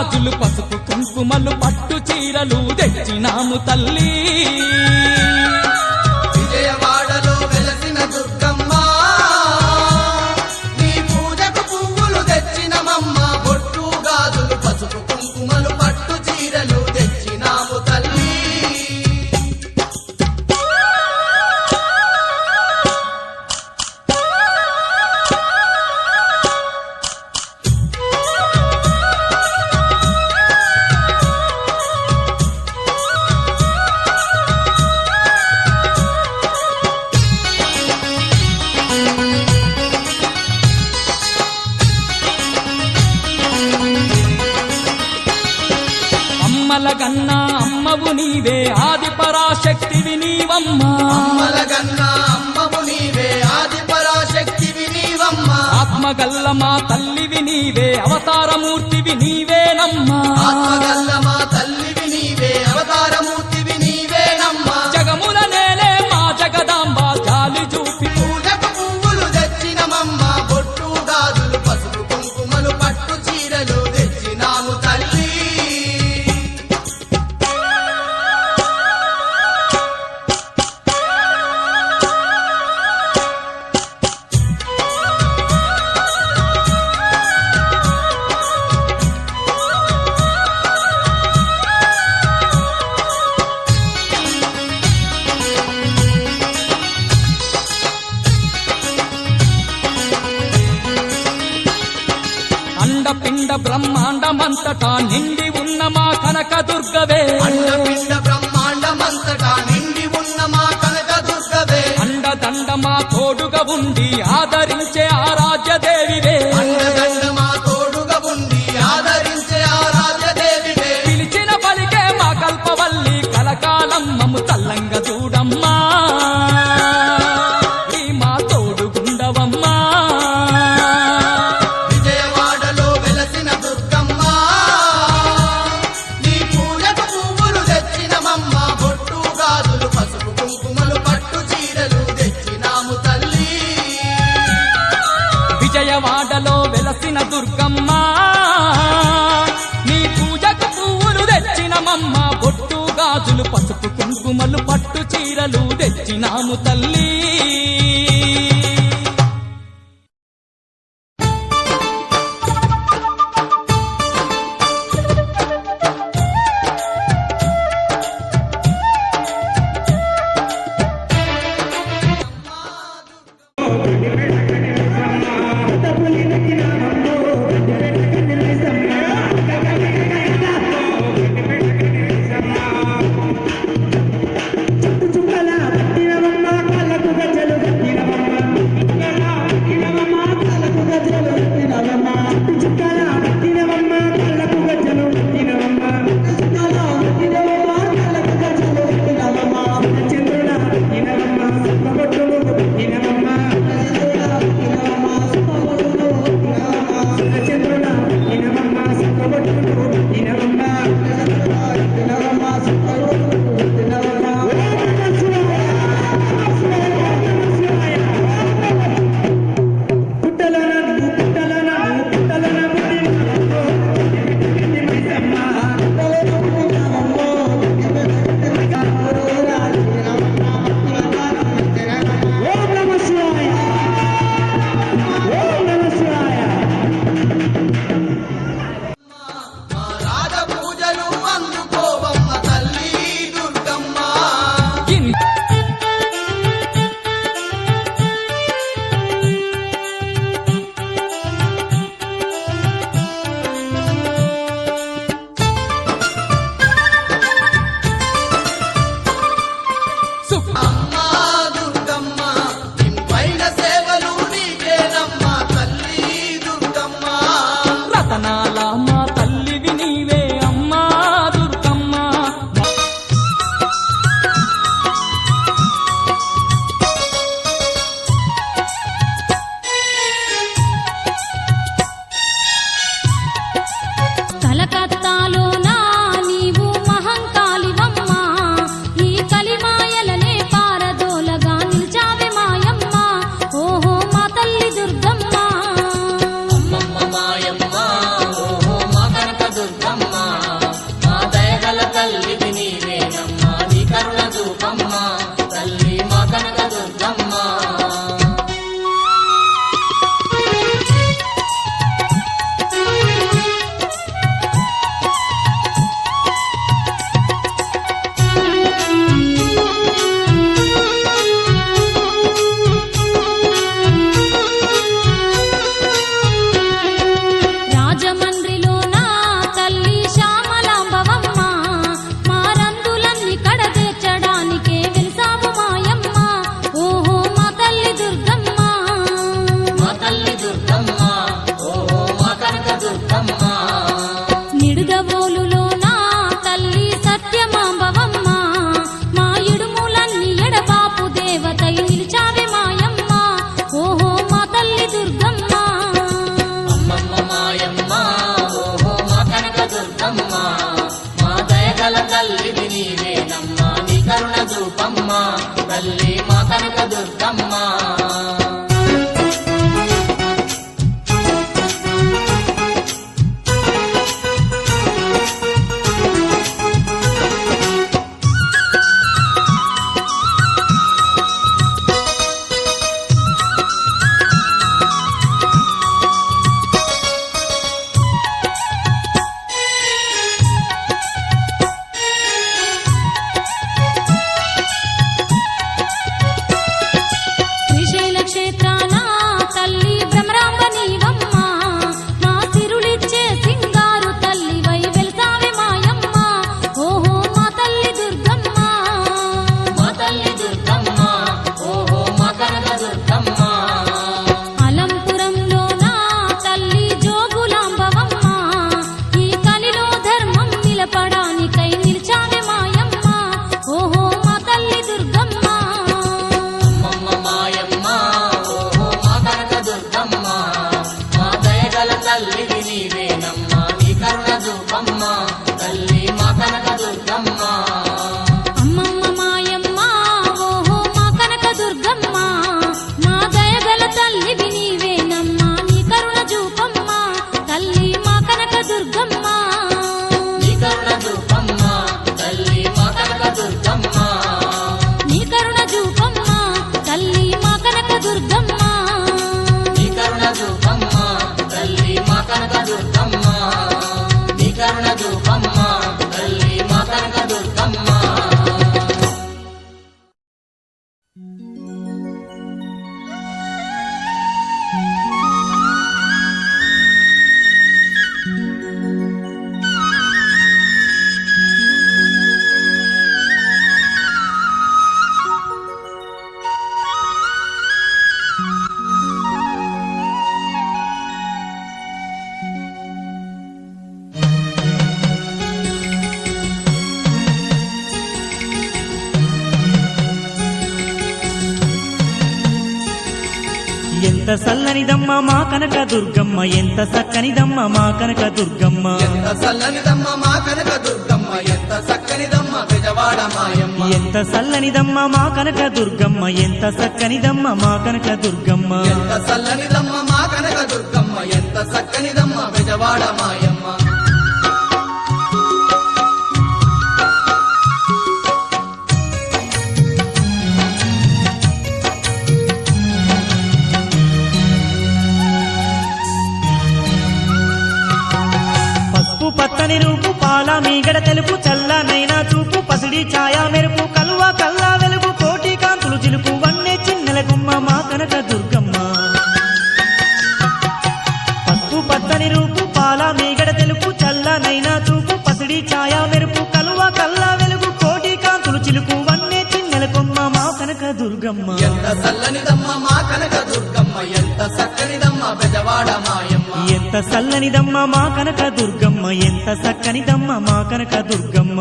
గాజులు పసుపు కుంకుమలు పట్టు చీరలు తెచ్చినాము తల్లి. విజయవాడలో వెలసిన దుర్గమ్మ నీ పూజకు పువ్వులు తెచ్చినమమ్మ. బొట్టు గాజులు పసుపు కుంకుమలు పట్టు చీరలు తెచ్చినాము తల్లి. అమ్మలగన్నా అమ్మవు నీవే ఆది పరాశక్తివి నీవమ్మా. అమ్మలగన్నా అమ్మవు నీవే ఆది పరాశక్తివి నీవమ్మా. ఆత్మగల్ల మా తల్లివి నీవే అవతారమూర్తివి నీవేనమ్మా. ఆత్మగల్ల మా తల్లివి నీవే అవతారమూర్తివి నీవేనమ్మా. జగముల నేలే మా జగదాంబ జాలి చూపి పూజకు పువ్వులు తెచ్చినమమ్మ. బొట్టు గాజులు పసుపు కుంకుమలు పట్టు చీరలు తెచ్చినాము తల్లి. అండపిండ బ్రహ్మాండమంతటా నిండి ఉన్న మా కనక దుర్గవే. అండపిండ బ్రహ్మాండమంతటా నిండి ఉన్న మా కనక దుర్గవే. అండదండ మా తోడుగా ఉండి ఆదరించే ఆరాధ్యదేవివే. అండదండ మా తోడుగా ఉండి ఆదరించే ఆరాధ్యదేవివే. పిలిచిన పలికే మా కల్పవల్లి కలకాలం మమ్ము చల్లంగా చూడమ్మా. ఈ మా తోడుగుండవమ్మా. విజయవాడలో వెలసిన దుర్గమ్మ నీ పూజకు పువ్వులు తెచ్చినమమ్మ. బొట్టు గాజులు పసుపు కుంకుమలు పట్టు చీరలు తెచ్చినాము తల్లి. విజయవాడలో వెలసిన దుర్గమ్మ నీ పూజకు పువ్వులు తెచ్చినమమ్మ. బొట్టు గాజులు పసుపు కుంకుమలు పట్టు చీరలు తెచ్చినాము తల్లి. చుక్కల పట్టినవమ్మ కళ్ళకు గజ్జలు తల్లి మా కనక దుర్గమ్మ. శ్రీశైల క్షేత్రాన తల్లి భ్రమరాంబ నీవమ్మ, మా సిరులిచ్చే సింగారు తల్లివై వెలిసావే మాయమ్మ. ఓహో మా తల్లి దుర్గమ్మ, మా తల్లి దుర్గమ్మ, ఓహో మా కనక దుర్గమ్మ. అలంపురంలో నా తల్లి జోగులాంబవమ్మ, ఈ కలిలో ధర్మం నిలపడానికై నిలిచావే మాయమ్మ. ఓహో మా తల్లి దుర్గమ్మ, అమ్మమ్మ మాయమ్మ, ఓహో మా కనక దుర్గమ్మ. మా దయగల తల్లివి నీవేనమ్మ, నీ కరుణ చూపమ్మ తల్లి మా కనక దుర్గమ్మ. అమ్మమ్మ మాయమ్మ, ఓహో మా కనక దుర్గమ్మ. మా దయగల తల్లివి నీవేనమ్మ, నీ కరుణ చూపమ్మ తల్లి మా కనక దుర్గమ్మ. నీ కరుణ చూపమ్మ తల్లి మా కనక దుర్గమ్మ. నీ కరుణ చూపమ్మ తల్లి మా కనక దుర్గమ్మ. నీ కరుణ చూపమ్మ తల్లి మా కనక దుర్గమ్మ. నీ కరుణ చూపమ్మ తల్లి మా కనక దుర్గమ్మ. ఎంత సల్లనిదమ్మ మా కనక దుర్గమ్మ, ఎంత సక్కనిదమ్మ మా కనక దుర్గమ్మ. ఎంత చల్లనిదమ్మ మా కనక దుర్గమ్మ, ఎంత చక్కనిదమ్మ బెజవాడ మాయమ్మ. ఎంత సల్లనిదమ్మ మా కనక దుర్గమ్మ, ఎంత సక్కనిదమ్మ మా కనక దుర్గమ్మ. ఎంత చల్లనిదమ్మ మా కనక దుర్గమ్మ, ఎంత చక్కనిదమ్మ బెజవాడ మాయమ్మ. పసుపు పచ్చని రూపు, పాల మీగడ తెలుపు, చల్లనైనా చూపు, పసిడి ఛాయా మెరుపు, కలువ కల్లా వెలుగు, కోటి కాంతులు చిలుపు, వన్నె చిన్నెల గుమ్మ మా కనక దుర్గమ్మ. పసుపు పచ్చని రూపు, పాల మీగడ తెలుపు, చల్లనైనా చూపు, పసిడి ఛాయా మెరుపు, కలువ కల్లా వెలుగు, కోటి కాంతులు చిలుపు, వన్నె చిన్నెల గుమ్మ మా కనక దుర్గమ్మ. ఎంత చల్లనిదమ్మ మా కనక దుర్గమ్మ, ఎంత చక్కనిదమ్మ బెజవాడ మాయమ్మ. ఎంత సల్లనిదమ్మ మా కనక దుర్గమ్మ, ఎంత సక్కనిదమ్మ మా కనక దుర్గమ్మ.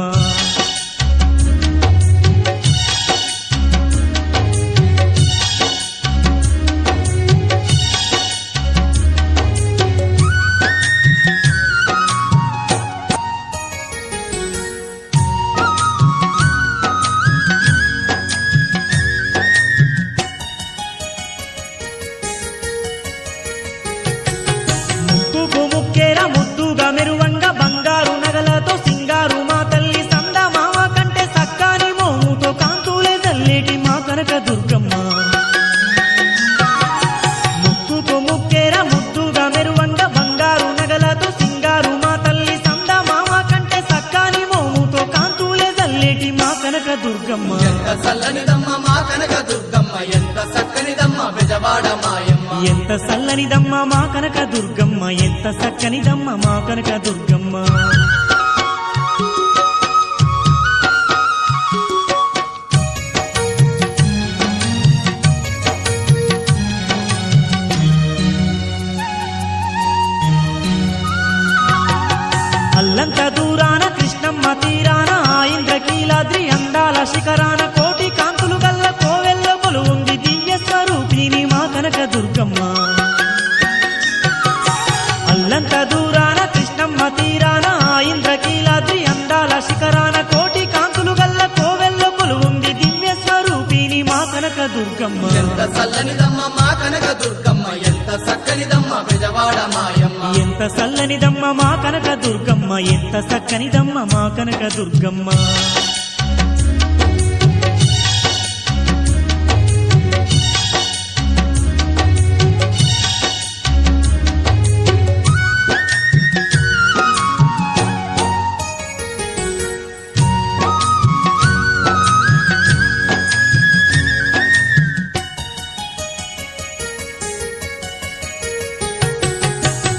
ముక్కుకు ముక్కేర ముద్దుగా మెరువంగా, బంగారు నగలతో సింగారు మా తల్లి, సంద మామ కంటే సక్కాని మోముతో కాంతులే తల్లేటి మా కనక దుర్గమ్మ. ముక్కుకు ముక్కేర ముద్దుగా మెరువంగా, బంగారు నగలతో సింగారు మా తల్లి, సంద మామ కంటే సక్కాని మోముతో కాంతులే తల్లేటి మా కనక దుర్గమ్మ. ఎంత చల్లనిదమ్మ మా కనక దుర్గమ్మ, ఎంత చక్కనిదమ్మ బెజవాడ మాయమ్మ. ఎంత సల్లనిదమ్మ మా కనక దుర్గమ్మ, ఎంత సక్కనిదమ్మ మా కనక దుర్గమ్మ. అల్లంత దూరాన కృష్ణమ్మ తీరాన, ఆ ఇంద్రకీలాద్రి అందాల శిఖరాన, కోటి కాంతులు గల్ల కోవెల్ల కొలువుంది దివ్య స్వరూపిణి మా కనక దుర్గమ్మ. అల్లంత దూరాన కృష్ణమ్మ తీరాన, ఆ ఇంద్రకీలాద్రి అందాల శిఖరాన, కోటి కాంతులు గల్ల కోవెల్ల కొలువుంది దివ్య స్వరూపిణి దుర్గమ్మ ఎంత చల్లనిదమ్మ మా కనక దుర్గమ్మ ఎంత చక్కనిదమ్మ బెజవాడ మాయమ్మ ఎంత చల్లనిదమ్మ మా కనక దుర్గమ్మ ఎంత చక్కనిదమ్మ మా కనక దుర్గమ్మ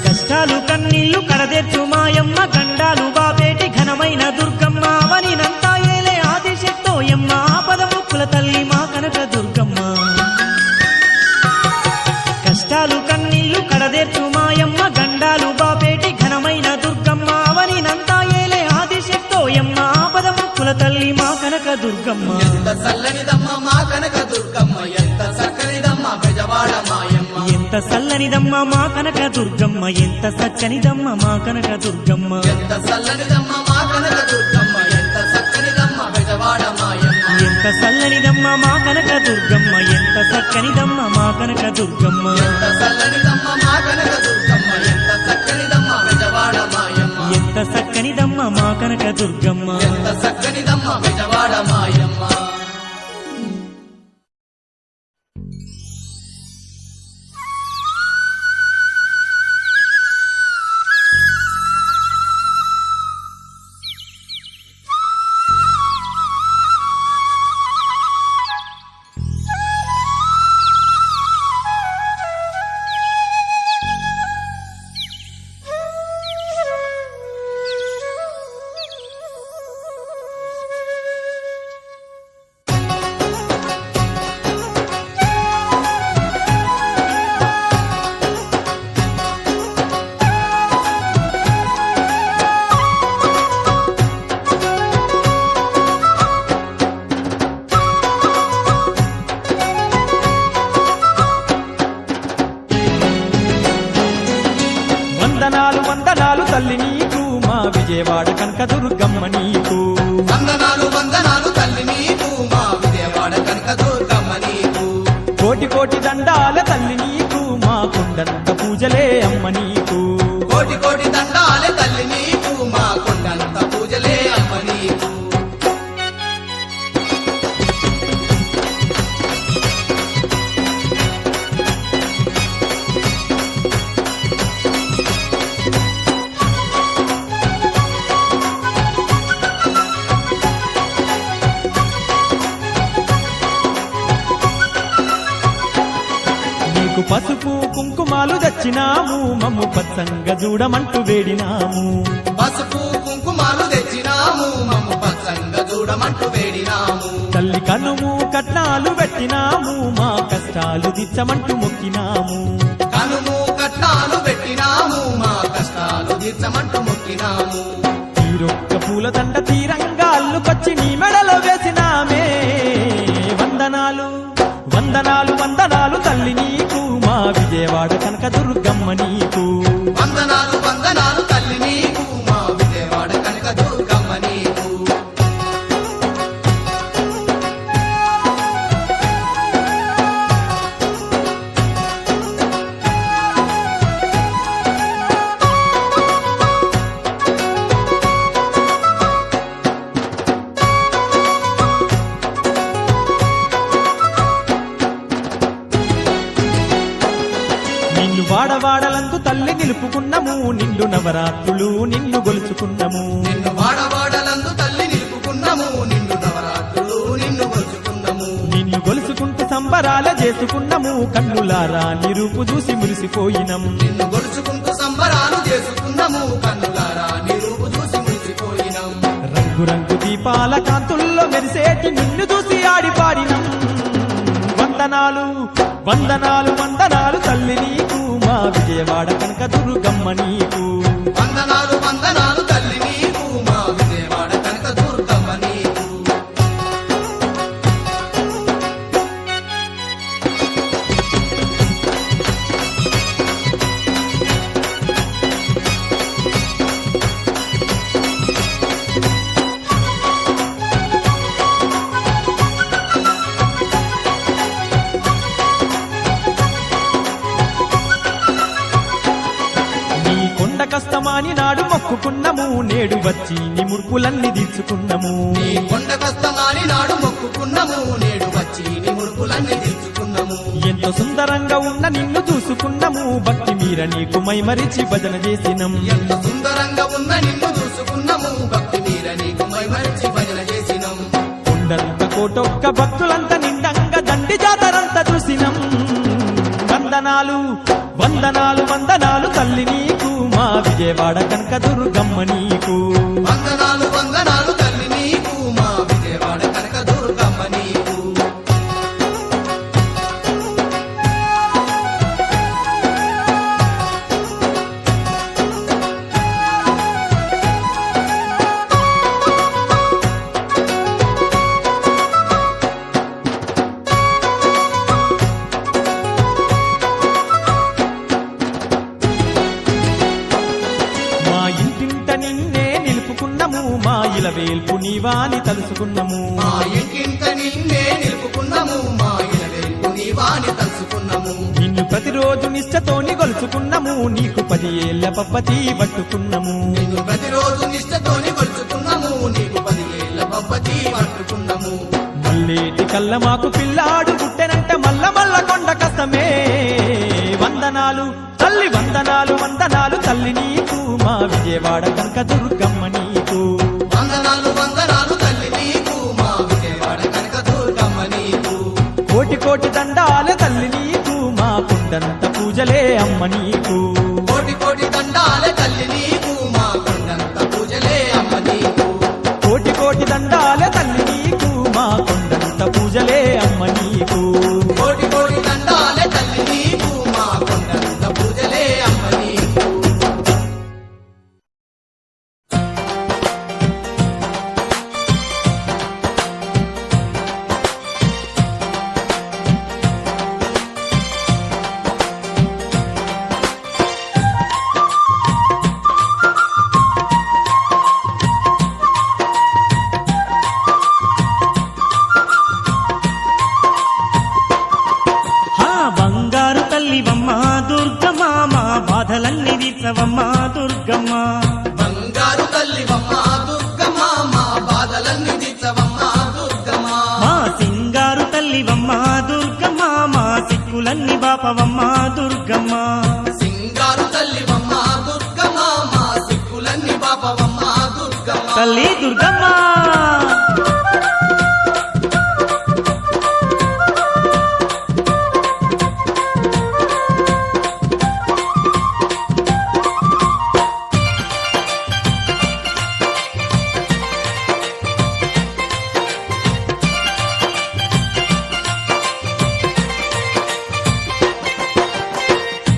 కష్టాలు కన్నీళ్లు కడదెచ్చు మాయమ్మ గండాలు బాపేటి ఘనమైన దుర్గమ్మ అవనినంతా ఏలే ఆదిశక్తోయమ్మ ఆపదముక్కుల తల్లి మా కనక దుర్గమ్మ కష్టాలు కన్నీళ్లు కడదెచ్చు మాయమ్మ గండాలు బాపేటి ఘనమైన దుర్గమ్మ అవనినంతా ఏలే ఆదిశక్తోయమ్మ ఆపదముక్కుల తల్లి మా కనక దుర్గమ్మ ఎంత చల్లనిదమ్మ మా కనక దుర్గమ్మ ఎంత చక్కనిదమ్మ బెజవాడ మాయమ్మ ఎంత చల్లనిదమ్మ మా కనక దుర్గమ్మ ఎంత చక్కనిదమ్మ మా కనక దుర్గమ్మ ఎంత చల్లనిదమ్మ మా కనక దుర్గమ్మ ఎంత చక్కనిదమ్మ బెజవాడ మాయమ్మ ఎంత చల్లనిదమ్మ మా కనక దుర్గమ్మ ఎంత చక్కనిదమ్మ మా కనక దుర్గమ్మ ఎంత చల్లనిదమ్మ మా కనక దుర్గమ్మ ఎంత చక్కనిదమ్మ బెజవాడ మాయమ్మ ఎంత చక్కనిదమ్మ మా కనక దుర్గమ్మ ఎంత చక్కనిదమ్మ బెజవాడ మాయమ్మ వందనాలు వందనాలు తల్లి నీకు మా విజయవాడ కనకదుర్గమ్మ నీకు వందనాలు వందనాలు తల్లి నీకు మా విజయవాడ కనక దుర్గమ్మ నీకు కోటి కోటి దండాల తల్లి నీకు మా కొండంత పూజలే అమ్మ నీకు కోటి కోటి దండాలే తల్లి నీకు మా కొండంత పూజలే అమ్మ నీకు నీకు పసుపు కుంకుమాలు తెచ్చినాము మమ్ము పచ్చంగా చూడమంటూ వేడినాము పసుపు కుంకుమాలు తెచ్చినాము మమ్ము పచ్చంగా చూడమంటూ వేడినాము తల్లి కనుము కట్నాలు పెట్టినాము మా కష్టాలు దిచ్చమంటూ మొక్కినాము కనుము కట్నాలు పెట్టినాము మా కష్టాలు తీర్చమంటూ మొక్కినాము తీరొక్క పూలదండ తీరంగా అల్లుకొచ్చి నీ మెడలో వేసినామే వందనాలు వందనాలు వందనాలు తల్లి నీకు మా విజయవాడ కనకదుర్గమ్మ నీకు వందనాలు వందనాలు తల్లి నీకు మా విజయవాడ కనక దుర్గమ్మ నీకు నిన్ను వాడవాడలందు తల్లి నిలుపుకున్నము నిండు నవరాత్రులు నిన్ను గొలుచుకున్నము నిన్ను వాడవాడలందు తల్లి నిలుపుకున్నాము నిన్ను నవరాత్రులు నిన్ను కొలుచుకున్నాము నిన్ను గొలుచుకుంటూ సంబరాల చేసుకున్నము కన్నులారా నీ రూపు చూసి మురిసిపోయినం నిన్ను గొలుచుకుంటూ సంబరాలు చేసుకున్నాము కన్నులారా నీ రూపు చూసి మురిసిపోయినాం రంగు రంగు దీపాల కాంతుల్లో మెరిసేటి నిన్ను చూసి ఆడిపాడినం వందనాలు వందనాలు వందనాలు తల్లి నీకు మా విజయవాడ కనకదుర్గమ్మ నీకు వందనాలు వందనాలు తల్లి నీకు మా విజయవాడ కనక దుర్గమ్మ నీకు మొక్కుకున్నము నేడు వచ్చి నీ ముడుపులన్నీ తీర్చుకున్నము నీ కొండకొస్తామని నాడు మొక్కుకున్నాము నేడు వచ్చి నీ ముడుపులన్నీ తీర్చుకున్నాము ఎంతో సుందరంగా ఉన్న నిన్ను చూసుకున్నము భక్తి మీర నీకు మైమరిచి భజన చేసినం ఎంత సుందరంగా ఉన్న నిన్ను చూసుకున్నాము భక్తి మీర నీకు మైమరిచి భజన చేసినాం కొండంత కోటొక్క భక్తులంతా నిండంగా దండి జాతరంతా చూసినం వందనాలు వందనాలు వందనాలు తల్లి నీకు మా విజయవాడ కనకదుర్గమ్మ నీకు వందనాలు వందనాలు తల్లి నీకు మా విజయవాడ కనకదుర్గమ్మ నీకు మా ఇంటింట నిన్నే నిలుపుకున్నము మా ఇలవేల్పు నీవాని తలుసుకున్నము మా ఇంటింట నిన్నే నిలుపుకున్నాము మా ఇలవేల్పు నీవాని తలుసుకున్నాము నిన్ను ప్రతిరోజు నిష్టతోని గొలుచుకున్నము నీకు 10 ఏళ్ల పబ్బతి పట్టుకున్నము నిన్ను ప్రతిరోజు నిష్టతోని కొలుచుకున్నాము నీకు 10 ఏళ్ల పబ్బతి పట్టుకున్నాము మల్లేటి కళ్ళ మాకు పిల్లాడు పుట్టెనంట మల్ల మల్ల కొండ కసమే వందనాలు తల్లి వందనాలు వందనాలు తల్లి నీకు మా విజయవాడ కనకదుర్గమ్మ నీకు వందనాలు వందనాలు తల్లి నీకు మా విజయవాడ కనకదుర్గమ్మ నీకు కోటి కోటి దండాల తల్లి నీకు మా కుండంత పూజలే అమ్మ నీకు కోటి కోటి దండాల తల్లి నీకు మా కొండంత పూజలే అమ్మ నీకు కోటి కోటి దండాల తల్లి నీకు మా కుండంత పూజలే అమ్మ నీకు కోటి కోటి దండాల తల్లి నీకు మా కొండంత పూజలే అమ్మ నీకు హా బంగారు తల్లివమ్మ దుర్గమ్మ మా బాధలన్నీ తీర్చవమ్మ దుర్గమ్మ బంగారు తల్లివమ్మ దుర్గమ్మ మా బాధలన్నీ తీర్చవమ్మ దుర్గమ్మ మా సింగారు తల్లివమ్మ దుర్గమ్మ మా సిక్కులన్నీ బాపవమ్మ దుర్గమ్మ సింగారు తల్లివమ్మ దుర్గమ్మ మా సిక్కులన్నీ పాపవమ్మ దుర్గమ్మ తల్లి దుర్గమ్మ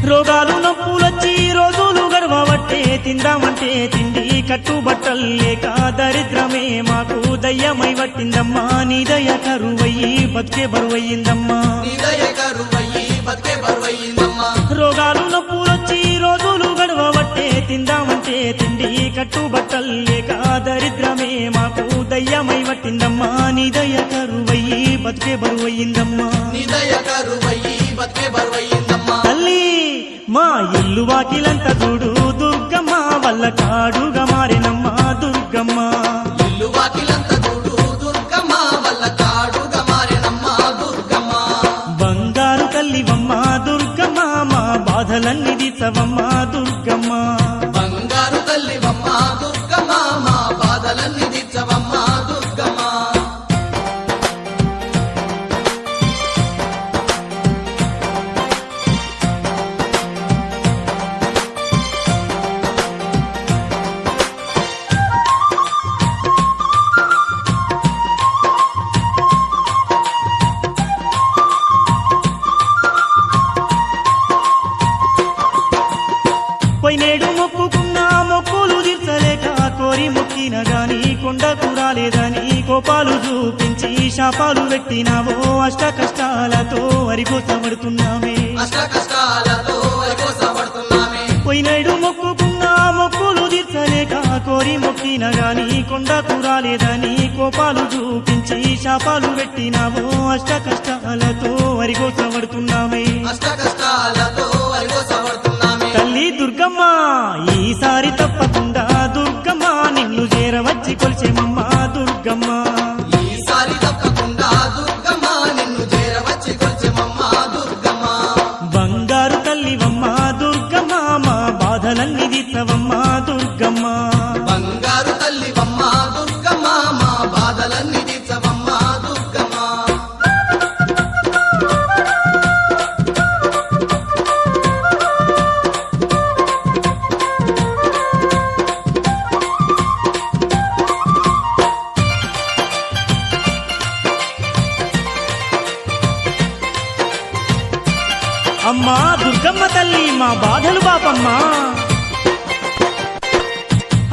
రోగాలు నొప్పులొచ్చి రోజులు గడవబట్టే తిందామంటే తిండి కట్టుబట్టలు లేక దరిద్రమే మాకు దయ్యమై పట్టిందమ్మా నీ దయ కరువయ్యి బతికే బరువయ్యిందమ్మా నిదయ కరువయ్యి బతికే బరువయ్యిందమ్మా రోగాలు నొప్పులొచ్చి రోజులు గడవబట్టే తిందామంటే తిండి కట్టుబట్టలు లేక దరిద్రమే మాకు దయ్యమై పట్టిందమ్మా నీ దయ కరువయ్యి బతికే బరువయ్యిందమ్మా నిదయ కరువయ్యి బతికే బరువయ్యిందమ్మా తల్లి మా ఇల్లు వాకిలంత చూడు దుర్గమ్మ వల్ల కాడుగా మారినమ్మా దుర్గమ్మ ఇల్లు వాకిలంత చూడు దుర్గమ్మ వల్ల కాడుగా మారినమ్మ దుర్గమ్మ బంగారు తల్లివమ్మ దుర్గమ్మ మా బాధలన్నీ తీర్చవమ్మ దుర్గమ్మ బంగారు తల్లివమ్మ దుర్గమ్మ మా బాధలన్నీ తీర్చవమ్మ దుర్గమ్మ పోయినేడు మొక్కుకున్న మొక్కులు తీర్చలేక కోరి మొక్కిన గాని కొండకు రాలేదని కోపాలు చూపించి శాపాలు పెట్టినావో అష్ట కష్టాలతో అరిగోసపడుతున్నామే అష్ట కష్టాలతో అరిగోసపడుతున్నామే పోయినేడు మొక్కుకున్న మొక్కులు తీర్చలేక కోరి మొక్కిన గాని కొండకు రాలేదని కోపాలు చూపించి శాపాలు పెట్టినావో అష్ట కష్టాలతో అరిగోసపడుతున్నామే అష్ట కష్టాలతో అరిగోసపడుతున్నామే తల్లి దుర్గమ్మ ఈసారి తప్పకుండా దుర్గమ్మ బాపమ్మా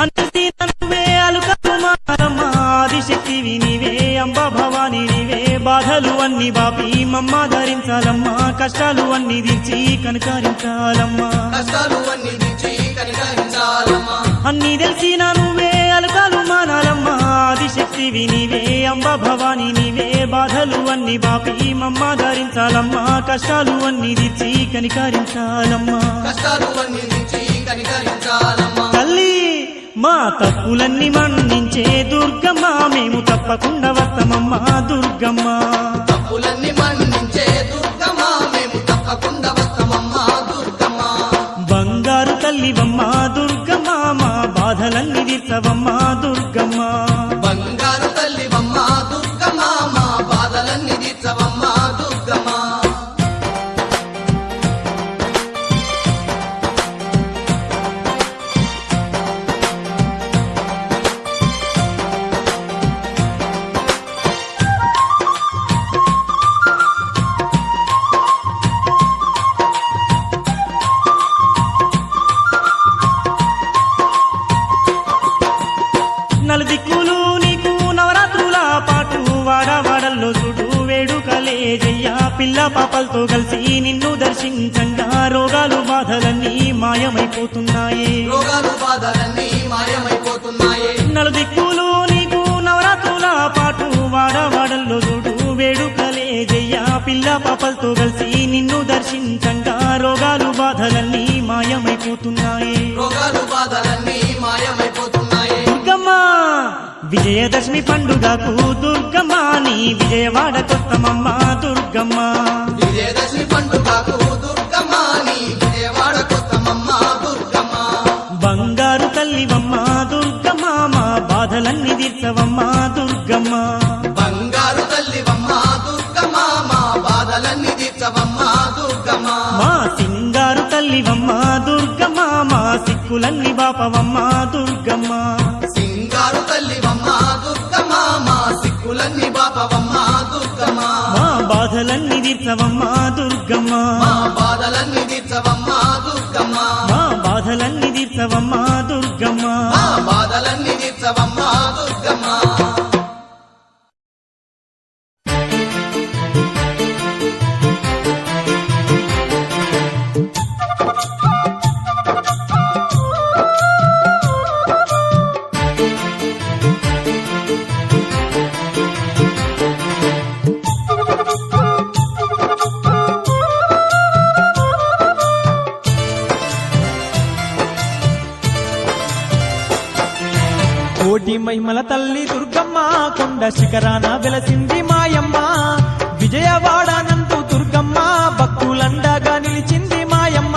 అన్ని నువ్వే అలుకలు మారమ్మా ఆదిశక్తివి నీవే అంబా భవాని నీవే బాధలు అన్ని బాపి మమ్మ ధరించాలమ్మా కష్టాలు అన్ని తీర్చి కనకరించాలమ్మా కష్టాలు అన్ని తీర్చి కనికరించాలమ్మా అన్ని తెలిసిన నువ్వే అలుకాలు మానాలమ్మా ఆదిశక్తివి నీవే అంబా భవాని నీవే బాధలు అన్ని బాపి మమ్మ ధరించాలమ్మా కష్టాలు అన్ని తీర్చి కనికరించాలమ్మా కష్టాలు అన్ని తీర్చి కనికరించాలమ్మా తల్లి మా తప్పులన్నీ మన్నించే దుర్గమ్మ మేము తప్పకుండా వస్తామమ్మా దుర్గమ్మ తప్పులన్నీ మన్నించే దుర్గమ్మ మేము తప్పకుండా వస్తామమ్మా దుర్గమ్మ బంగారు తల్లివమ్మ దుర్గమ్మ మా బాధలన్నీ తీర్చవమ్మ దుర్గమ్మ బంగారు తల్లివమ్మ దుర్గమ్మ మా బాధలన్నీ తీర్చవమ్మ దుర్గమ్మ నలుదిక్కులు నీకు నవరాత్రుల పాటు వాడవాడల్లో చూడు వేడుకలే జయ్యా పిల్ల పాపలతో కలిసి నిన్ను దర్శించంగా రోగాలు బాధలన్నీ మాయమైపోతున్నాయి రోగాలు బాధలన్నీ మాయమైపోతున్నాయి నలుదిక్కులు నీకు నవరాత్రుల పాటు వాడవాడల్లో చూడు వేడుకలే జయ్యా పిల్ల పాపలతో కలిసి నిన్ను దర్శించంగా రోగాలు బాధలన్నీ మాయమైపోతున్నాయి రోగాలు బాధలన్నీ మాయమైపోతున్నాయి దుర్గమ్మ విజయదశమి పండుగకు దుర్గమ్మ నీ విజయవాడ కొత్తమమ్మ దుర్గమ్మ విజయదశమి పండుగకు దుర్గమ్మ నీ విజయవాడ కొత్తమమ్మ దుర్గమ్మ బంగారు తల్లివమ్మ దుర్గమ్మ మా బాధలన్నీ తీర్చవమ్మ దుర్గమ్మ బంగారు తల్లివమ్మ దుర్గమ్మ మా బాధలన్నీ తీర్చవమ్మ దుర్గమ్మ మా సింగారు తల్లివమ్మ దుర్గమ్మ మా సిక్కులన్నీ బాపవమ్మ దుర్గమ్మ సింగారు తల్లివమ్మ దుర్గమ్మ మా సిక్కులన్నీ బాపవమ్మ దుర్గమ్మ మా బాధలన్నీ తీర్చవమ్మ దుర్గమ్మ మా బాధలన్నీ తీర్చవమ్మ దుర్గమ్మ మా బాధలన్నీ తీర్చవమ్మ దుర్గమ్మ మా బాధలన్నీ తీర్చవమ్మ దుర్గమ్మ కోటి మహిమల తల్లి దుర్గమ్మ కొండ శిఖరాన వెలసింది మాయమ్మ విజయవాడ నందు దుర్గమ్మ భక్తులండగా నిలిచింది మాయమ్మ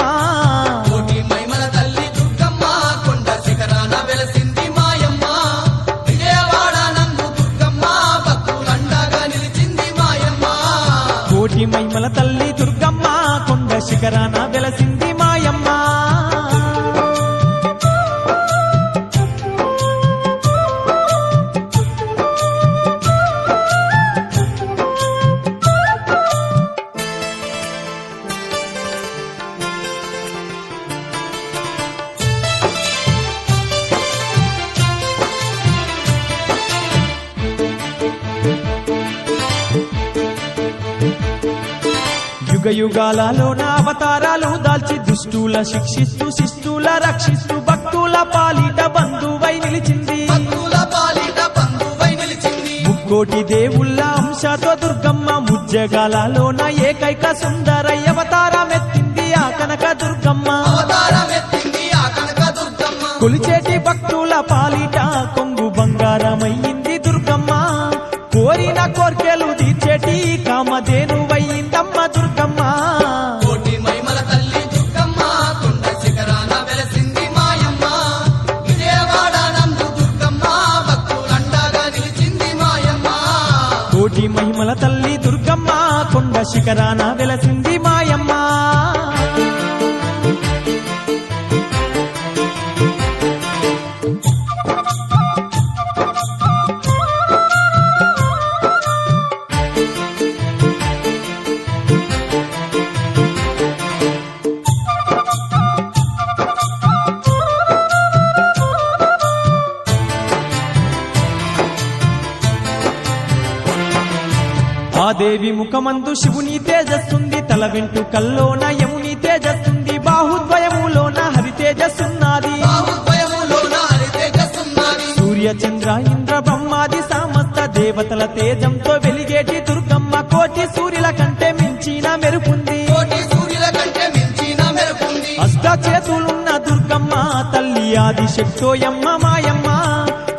కోటి మహిమల తల్లి దుర్గమ్మ కొండ శిఖరాన వెలసింది మాయమ్మ విజయవాడ నందు దుర్గమ్మ భక్తులండగా నిలిచింది మాయమ్మ కోటి మహిమల తల్లి దుర్గమ్మ కొండ శిఖరాన వెలసింది మాయమ్మ యుగ యుగాలలో నా అవతారాలు దాల్చి దుష్టుల శిక్షిస్తూ శిస్తుల రక్షిస్తూ భక్తుల పాలిట బంధువై నిలిచింది భక్తుల పాలిట బంధువై నిలిచింది ముక్కోటి దేవుళ్ళ అంశతో దుర్గమ్మ ముజ్జగాలలో నా ఏకైక సుందరయ్య అవతారమెత్తింది ఆ కనక దుర్గమ్మ అవతారమెత్తింది ఆ కనక దుర్గమ్మ కొలిచేటి భక్తుల పాలిట కొంగు బంగారమయ్యింది దుర్గమ్మ కోరిన కోర్కెలు తీర్చేటి కామధేనువయ్యిందమ్మ దుర్గమ్మ కోటి మహిమల తల్లి దుర్గమ్మ కొండ శిఖరాన వెలసింది మాయమ్మ విజయవాడ నందు దుర్గమ్మ భక్తులండగా నిలిచింది మాయమ్మ కోటి మహిమల తల్లి దుర్గమ్మ కొండ శిఖరాన వెలసింది మాయమ్మ ఆ దేవి ముఖమందు శివుని తేజస్సుంది, తల వెంట్రుకల్లోన యముని తేజస్సుంది, బాహుద్వయములోన హరి తేజస్సున్నది. సూర్య చంద్ర ఇంద్ర బ్రహ్మాది సమస్త దేవతల తేజంతో వెలిగేటి దుర్గమ్మ, కోటి సూర్యుల కంటే మించిన మెరుపుంది. అష్ట చేతులున్న దుర్గమ్మ తల్లి ఆది శక్తోయమ్మ మాయమ్మ,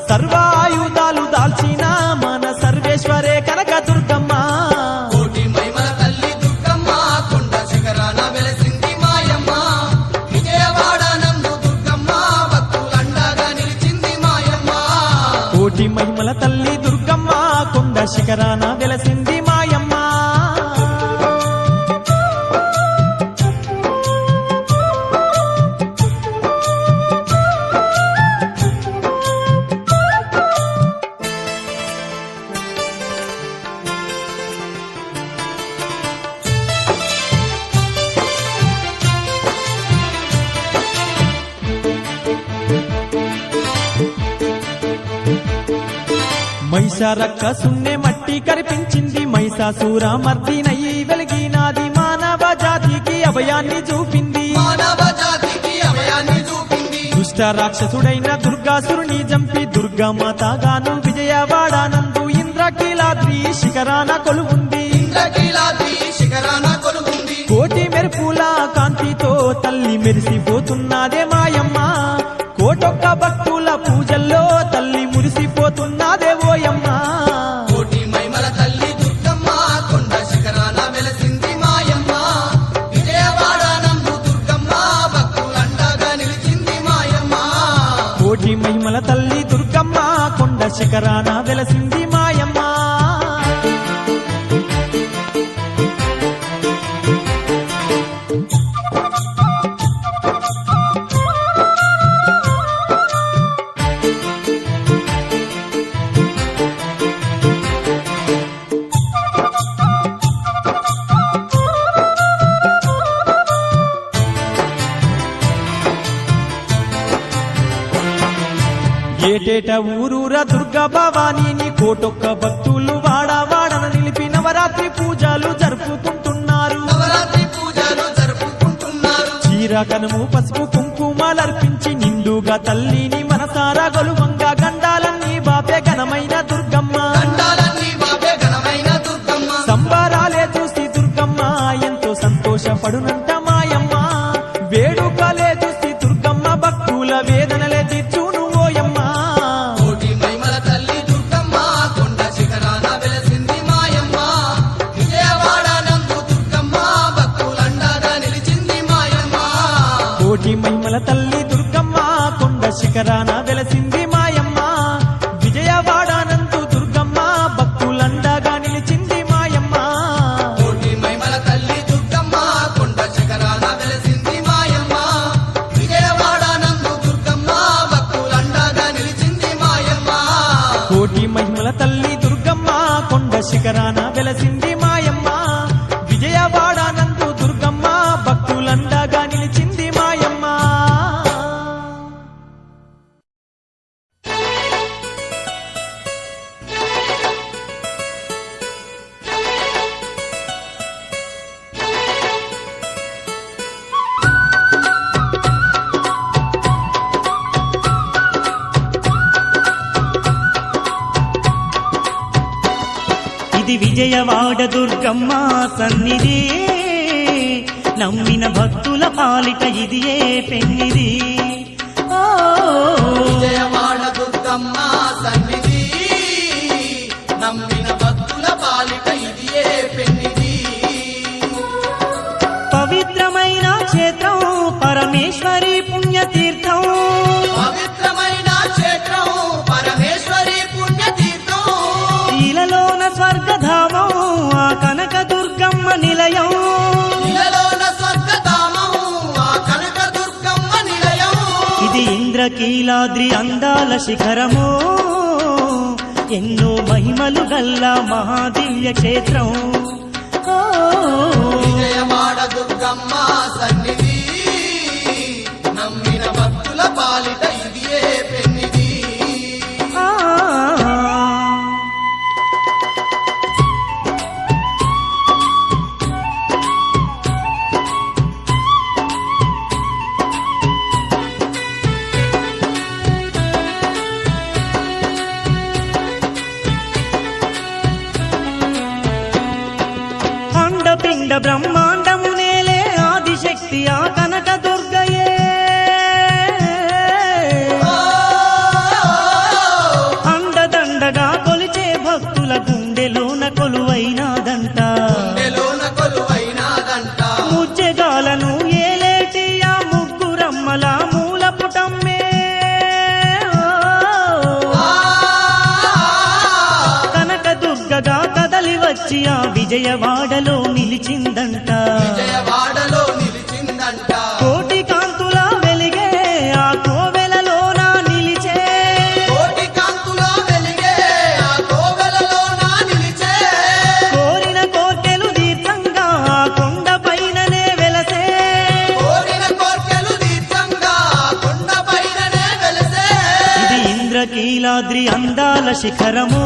సర్వాయుధాలు దాల్చిన మన సర్వేశ్వరే కనక దుర్గమ్మ. కోటి మహిమల తల్లి దుర్గమ్మ కొండ శిఖరాన వెలసింది మాయమ్మ, విజయవాడ నందు దుర్గమ్మ భక్తులండగా నిలిచింది మాయమ్మ. కోటి మహిమల తల్లి దుర్గమ్మ కొండ శిఖరాన వెలసింది మాయమ్మ. మహిషారక్కసున్నే మట్టి కరిపించింది, మహిషాసుర మర్దినయి వెలిగినాది, మానవ జాతికి అభయాన్ని చూపింది. దుష్ట రాక్షసుడైన దుర్గాసురుని జంపి దుర్గామాతగాను విజయవాడానందు ఇంద్రకీలాద్రి శిఖరాన కొలువుంది. కోటి మెరుపుల కాంతితో తల్లి మెరిసిపోతున్నదే మాయమ్మ, కోటొక్క భక్తుల పూజల్లో తల్లి మురిసిపోతున్నదే ఓయమ్మ. కోటి మహిమల తల్లి దుర్గమ్మ కొండ శిఖరాన వెలసింది మాయమ్మ, విజయవాడ నందు దుర్గమ్మ భక్తులండగా నిలిచింది మాయమ్మ. కోటి మహిమల తల్లి దుర్గమ్మ కొండ శిఖరాన వెలసింది మాయమ్మ. ఏటేట ఊరూర దుర్గా భవానీని కోటొక్క భక్తులు వాడవాడన నిలిపి నవరాత్రి పూజలు జరుపుకుంటున్నారు. చీర కనుము పసుపు కుంకుమలర్పించి నిండుగా తల్లిని మనసారా గొలువంగా గండాలన్నీ బాపే ఘనమైన దుర్గమ్మ. సంబరాలే చూసి దుర్గమ్మ ఎంతో సంతోషపడునంట మాయమ్మ, వేడుకలే చూసి దుర్గమ్మ భక్తుల వేదనలే తీర్చును ఓయమ్మ. కోటి మహిమల తల్లి దుర్గమ్మ కొండ శిఖరాన వెలసింది మాయమ్మ, విజయవాడ నందు దుర్గమ్మ భక్తులండగా నిలిచింది మాయమ్మ. కోటి మహిమల తల్లి దుర్గమ్మ కొండ శిఖరాన వెలసింది మాయమ్మ, విజయవాడానందు దుర్గమ్మ భక్తులండగా నిలిచింది మాయమ్మ. కోటి మహిమల తల్లి దుర్గమ్మ కొండ శిఖరాన వెలసింది మాయమ్మ, విజయవాడ నందు దుర్గమ్మ భక్తులండగా నిలిచింది మాయమ్మ. కోటి మహిమల తల్లి దుర్గమ్మ కొండ శిఖరాన వెలసింది మాయమ్మ, విజయవాడానందు దుర్గమ్మ భక్తులండగా నిలిచింది మాయమ్మ. ఇది విజయవాడ దుర్గమ్మ సన్నిధి, నమ్మిన భక్తుల పాలిట ఇది ఏ పెన్నిది. ఓ విజయవాడ దుర్గమ్మ సన్నిధి, నమ్మిన భక్తుల పాలిట ఇది ఏ పెన్నిది. పవిత్రమైన క్షేత్రం పరమేశ్వరి పుణ్యతీర్థం, పవిత్రమైన క్షేత్రం పరమేశ్వరి పుణ్యతీర్థం, ఇలలోన స్వర్గధామం ఆ కనక దుర్గమ్మ నిలయం. ఇలలోన స్వర్గధామం ఆ కనక దుర్గమ్మ నిలయం. ఇది ఇంద్రకీలాద్రి అందాల శిఖరము, ఎన్నో మహిమలు గల్ల మహాదివ్య క్షేత్రం. ఓ విజయవాడ దుర్గమ్మ సన్నిధి, నమ్మిన భక్తుల పాలిట ఇది ఏ పెన్నిది. విజయవాడలో నిలిచిందంట విజయవాడలో నిలిచిందంట కోటి కాంతుల వెలిగే ఆ కోవెలలోన నిలిచే కోటి కాంతుల వెలిగే ఆ కోవెలలోన నిలిచే కోరిన కోర్కెలు దీర్ఘంగా ఆ కొండ పైననే వెలసే కోరిన కోర్కెలు దీర్ఘంగా కొండపైననే వెలిసే ఇది ఇంద్రకీలాద్రి అందాల శిఖరము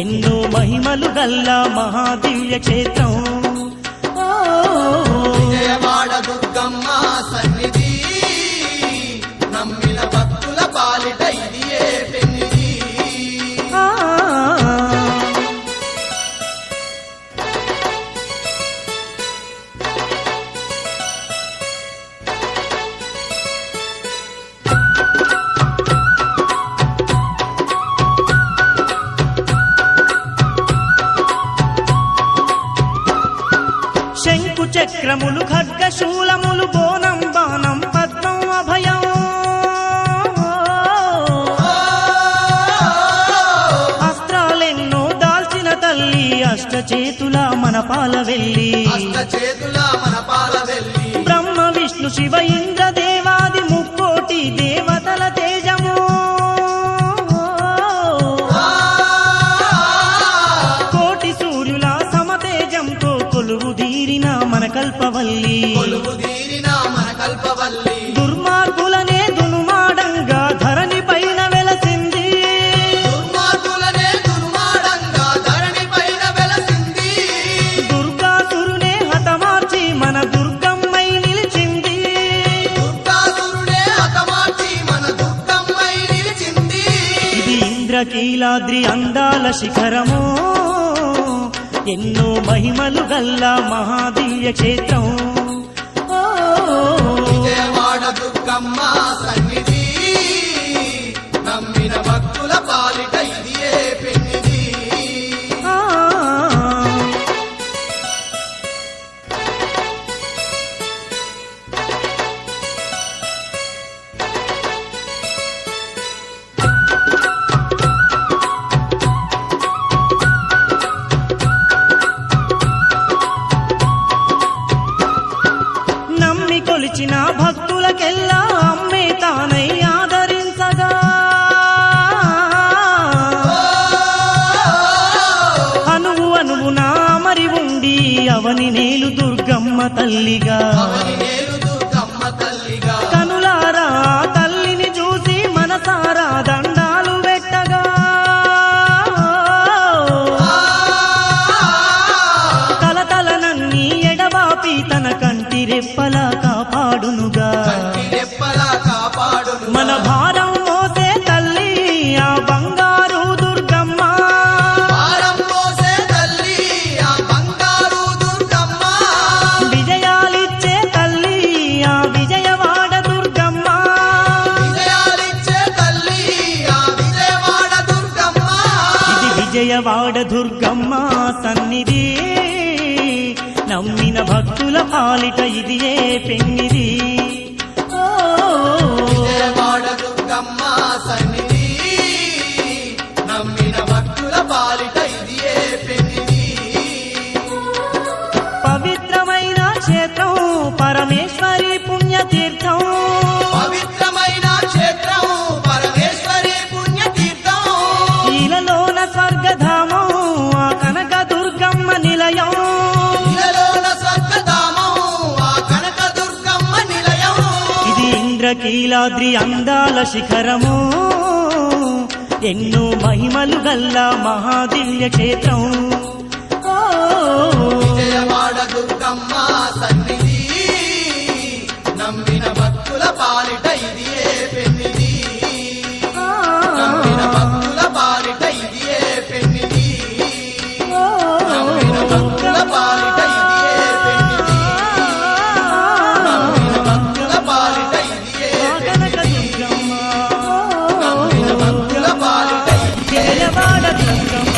ఎన్నో మహిమలు గల్లా మహాదివ్య క్షేత్రం ఓ, విజయవాడ దుర్గమ్మ సన్నిధి నమ్మిన భక్తుల పాలిట ఇది ఏ పెన్నిధి ఆ. శంకు చక్రములు ఖడ్గశూలములు బోనం బాణం పద్మం అభయం అస్త్రాలెన్నో దాల్చిన తల్లి అష్టచేతుల మన పాల వెళ్ళి అష్ట చేతుల మన పాల వెళ్ళి బ్రహ్మ విష్ణు శివ ఇంద్ర దేవాది ముక్కోటి దేవతల తేజము కోటి సూర్యుల సమతేజంతో కొలువు తీరిన మన కల్పవల్లి కొలువు తీరిన మన కల్పవల్లి దుర్మార్గులనే దునుమాడంగా ధరణి పైన వెలసింది దుర్మార్గులనే దుర్మాడంగా ధరణి పైన వెలసింది దుర్గాసురునే హతమార్చి మన దుర్గమ్మై నిలిచింది దుర్గాసురుడే హతమార్చి మన దుర్గమ్మై నిలిచింది ఇది ఇంద్రకీలాద్రి అందాల శిఖరము ఎన్నో మహిమలు గల్లా మహాదివ్య క్షేత్రం ఓ, విజయవాడ దుర్గమ్మ సన్నిధి నమ్మిన భక్తుల పాలిట ఇది ఏ పెన్నిధి ఆ. నమ్మి కొలిచిన భక్తులకెల్లా అమ్మే తానై ఆదరించగా అనువు అనువునా మరి ఉండి అవని నేలు దుర్గమ్మ తల్లిగా అవని నేలు దుర్గమ్మ తల్లిగా కనులారా తల్లిని చూసి మనసారా దండాలు పెట్టగా కలతలనన్నీ ఎడబాపి తన కంటి రెప్పలా కాపాడునుగా కంటి రెప్పలా కాపాడును మన భారం మోసే తల్లి ఆ బంగారు దుర్గమ్మ భారం మోసే తల్లి ఆ బంగారు దుర్గమ్మ విజయాలిచ్చే తల్లి ఆ విజయవాడ దుర్గమ్మ విజయాలిచ్చే తల్లి ఆ విజయవాడ దుర్గమ్మ ఇది విజయవాడ దుర్గమ్మ సన్నిధి నమ్మిన భక్తుల పాలిట ఇది ఏ పెన్నిది ఓ, విజయవాడ దుర్గమ్మ సన్నిధి నమ్మిన భక్తుల పాలిట ఇది ఏ పెన్నిధి పవిత్రమైన క్షేత్రం పరమేశ్వరి పుణ్యతీర్థం పవిత్రమైన క్షేత్రం పరమేశ్వరి పుణ్యతీర్థం ఈలలోన స్వర్గధామం ఆ కనక దుర్గమ్మ నిలయం ఇలలోన స్వర్గధామం ఆ కనక దుర్గమ్మ నిలయం ఇది ఇంద్రకీలాద్రి అందాల శిఖరము ఎన్నో మహిమలు గల్లా మహాదివ్య క్షేత్రం ఓ, విజయవాడ దుర్గమ్మ సన్నిధి నమ్మిన భక్తుల పాలిట ఇది ఏ పెన్నిధి ఆ, నమ్మిన భక్తుల పాలిట ఇది ఏ పెన్నిధి ఓ, నమ్మిన భక్తుల పాలిట ఇది ఏ పెన్నిధి నమ్మిన భక్తుల పాలిట ఇది ఏ ఆ కనక దుర్గమ్మ నమ్మిన భక్తుల పాలిట ఇది ఏ విజయవాడ దుర్గమ్మ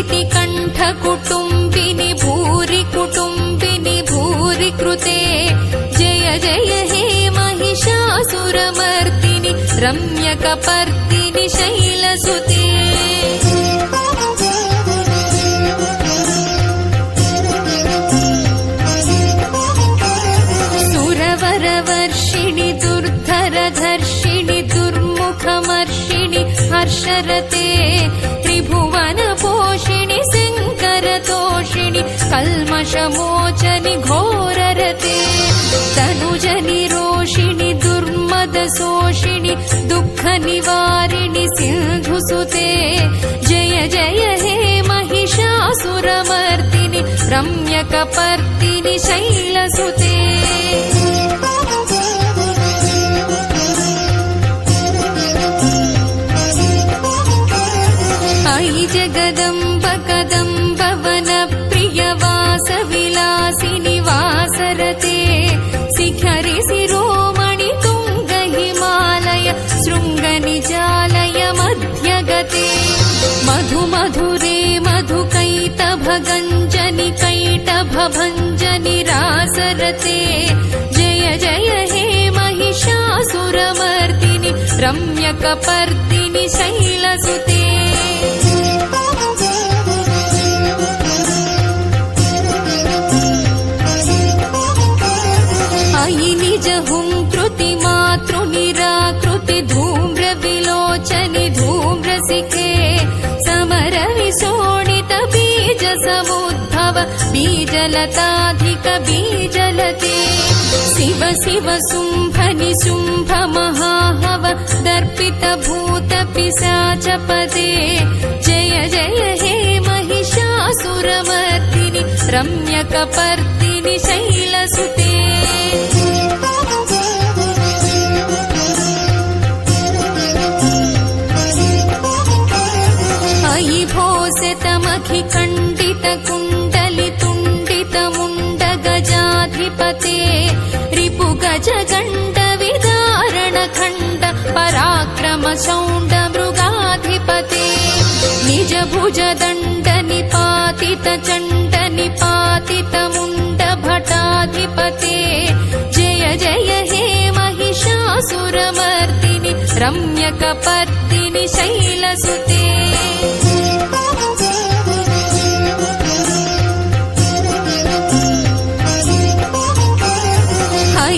भीति कंठ कुटुंबिनि भूरि कुटुंबिनि भूरि कृते जय जय हे महिषासुरमर्दिनि रम्यकपर्दिनि शैलसुते सुरवरवर्षिणि दुर्धरधर्षिणि दुर्मुखमर्षिणि हर्षरते त्रिभुवनपोषिणि शङ्करतोषिणि कल्मषमोचनि घोररते तनुजनि रोषिणि दुर्मदशोषिणि दुःखनिवारिणि सिन्धुसुते जय जय हे महिषासुरमर्दिनि रम्यकपर्दिनि शैलसुते अयि जगदम्ब कदम्ब वनप्रिय वासविलासिनि वासरते शिखरि शिरोमणि तुङ्ग हिमालय शृङ्गनिजालय मध्यगते मधु मधुरे मधुकैटभगञ्जनि कैटभभञ्जनि रासरते जय जय हे महिषासुरमर्दिनि रम्यकपर्दिनि शैलसुते अयि निज हुंकृति मातृनिराकृति धूम्र विलोचनि धूम्रसिखे समर विशोणित बीज समुद्भव बीजलताधिक बीजलते शिव शिव शुंभनि शुंभ महाहव दर्पित भूत पिशाचपदे जय जय हे महिषासुरमर्दिनि रम्यकपर्दिनि शैलसुते अयि भोसितमखि खण्डित कुण्डलि तुण्डित मुण्ड गजाधिपते रिपु गज गण्ड विदारण खण्ड पराक्रम शौण्ड मृगाधिपते निज भुज दण्ड निपातित चण्ड निपातित मुण्ड भटाधिपते जय जय हे महिषासुरमर्दिनि रम्यकपर्दिनि शैलसुते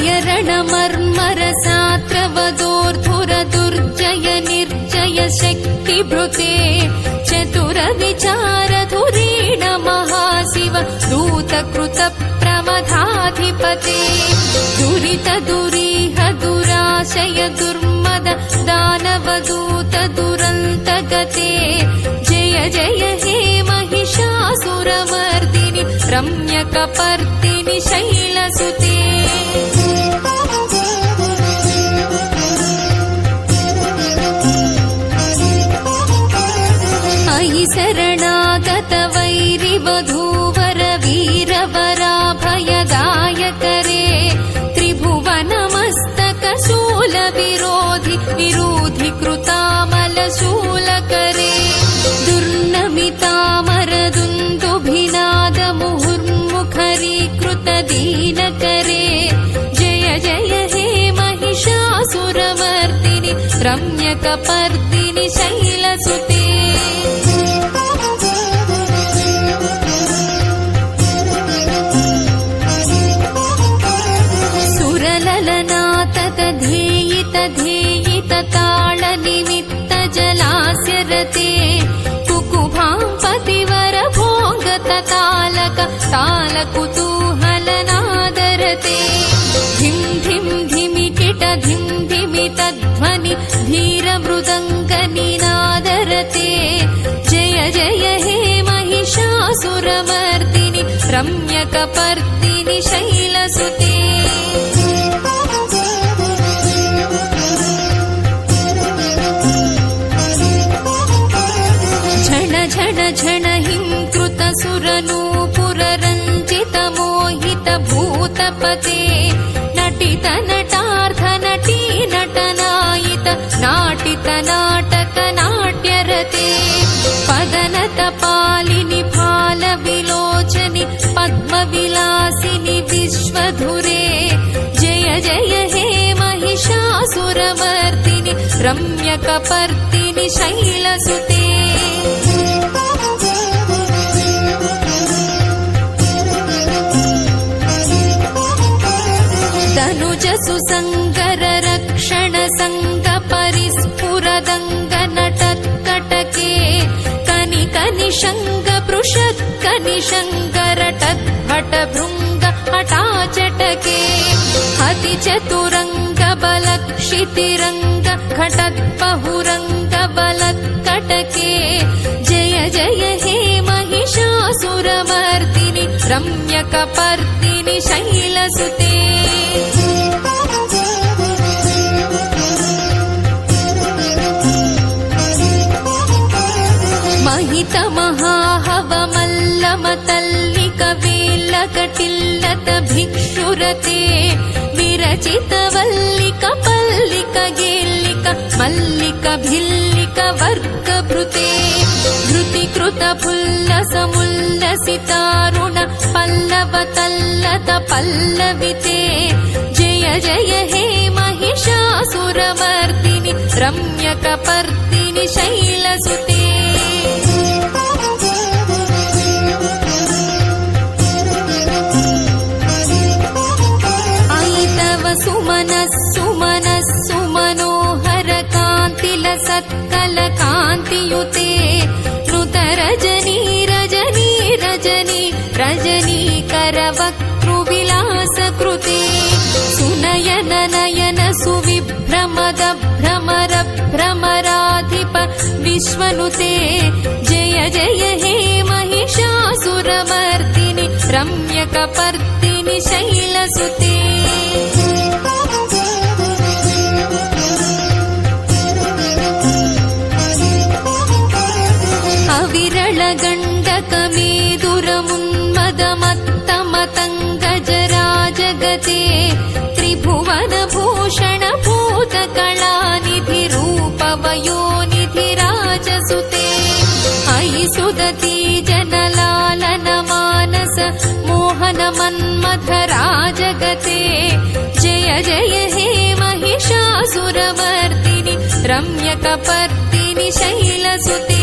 हयरणमर्मर सात्रवदोर्धुर दुर्जय निर्जय शक्तिभृते चतुर विचार धुरीण महाशिव दूतकृत प्रमथाधिपते दुरित दुरीह दुराशय दुर्मद दानवदूत दुरन्तगते जय जय हे महिषासुरमर्दिनि रम्यकपर्दिनि शैलसुते अयि शरणागत वैरिवधूवर वीरवराभयदायकरे त्रिभुवनमस्तक शूल विरोधि विरोधि कृतामल शूलकरे दुर्नमितामर दुन्दुभिनाद मुहुर्मुखरीकृत दीनकरे जय जय हे महिषासुरमर्दिनि रम्यकपर्दिनि शैलसुते धेयित धेयित ताल निमित्त जलास्य रते कुकुभां पतिवर भोगत तालक ताल कुतूहल नादरते धिम धिम धिमिकिट धिम धिमित ध्वनि धीर मृदङ्ग निनादरते जय जय हे महिषासुरमर्दिनि रम्यकपर्दिनि शैलसुते झण झण हिंकृत सुरनूपुर रञ्जित मोहित भूतपते नटित नटार्थ नटी नटनायित नाटित नाटक नाट्यरते पदनत पालिन महिषासुरमर्दिनि रम्यकपर्दिनि शैलसुते धनुजसुसङ्गर रक्षण संग परिस्फुरदङ्ग नटत्कटके कनिकनिशङ्ग पृषत्कनिशङ्गरटद्भट भृङ्ग हठाचटके अतिचतुरङ्ग बलक्षितिरङ्ग घटद्बहुरङ्ग बलत्कटके जय जय हे महिषासुरमर्दिनि रम्यकपर्दिनि शैलसुते महित महाहवमल्लमतल्लिक वेल्लकटिल्लत भिक्षुरते विरचित वल्लिक पल्लिक गेल्लिक मल्लिक भिल्लिक वर्गभृते धृतिकृत फुल्लसमुल्लसितारुण पल्लव तल्लत पल्लविते जय जय हे महिषासुरमर्दिनि रम्यकपर्दिनि शैलसुते सुमनोहर कान्तिलसत्कल कान्तियुते नुतरजनी रजनी रजनी रजनीकरवक्तृविलासकृते सुनयन नयन सुविभ्रमद भ्रमर भ्रमराधिप विश्वनुते जय जय हे महिषासुरमर्दिनि रम्यकपर्दिनि शैलसुते अविरलगण्डकमेदुरमुन्मदमत्तमतङ्गजराजगते त्रिभुवनभूषण भूतकलानिधि रूपवयोनिधि राजसुते अयि सुदती जनलालन मानस मोहन मन्मथ राजगते जय जय हे महिषासुरमर्दिनि रम्यकपर्दिनि शैलसुते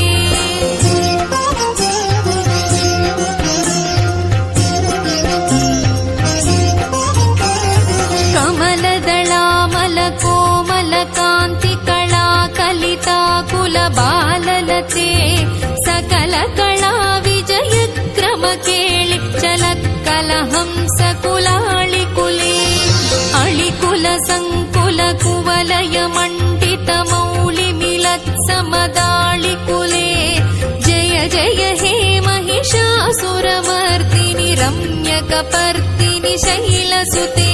बाललते सकल कला विजय क्रम केळि चलक्कल हंस कुलाळि कुले अळिकुल संकुल कुवलय मण्डित मौळि मिलत् समदाळि कुले जय जय हे महिषासुरमर्दिनि रम्यकपर्दिनि शैलसुते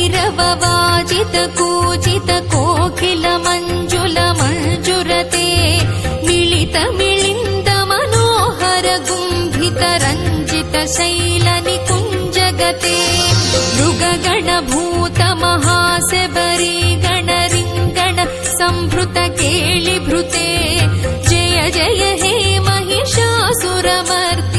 मुरलीरववाजित कूजित कोकिल मंजुल मंजुरते मिलित मिलिंद मनोहर गुंभित रंजित शैल निकुंजगते मृगगण भूत महासेबरी गण रिंगण संभृत केळि भृते जय जय हे महिषासुरमर्दिनि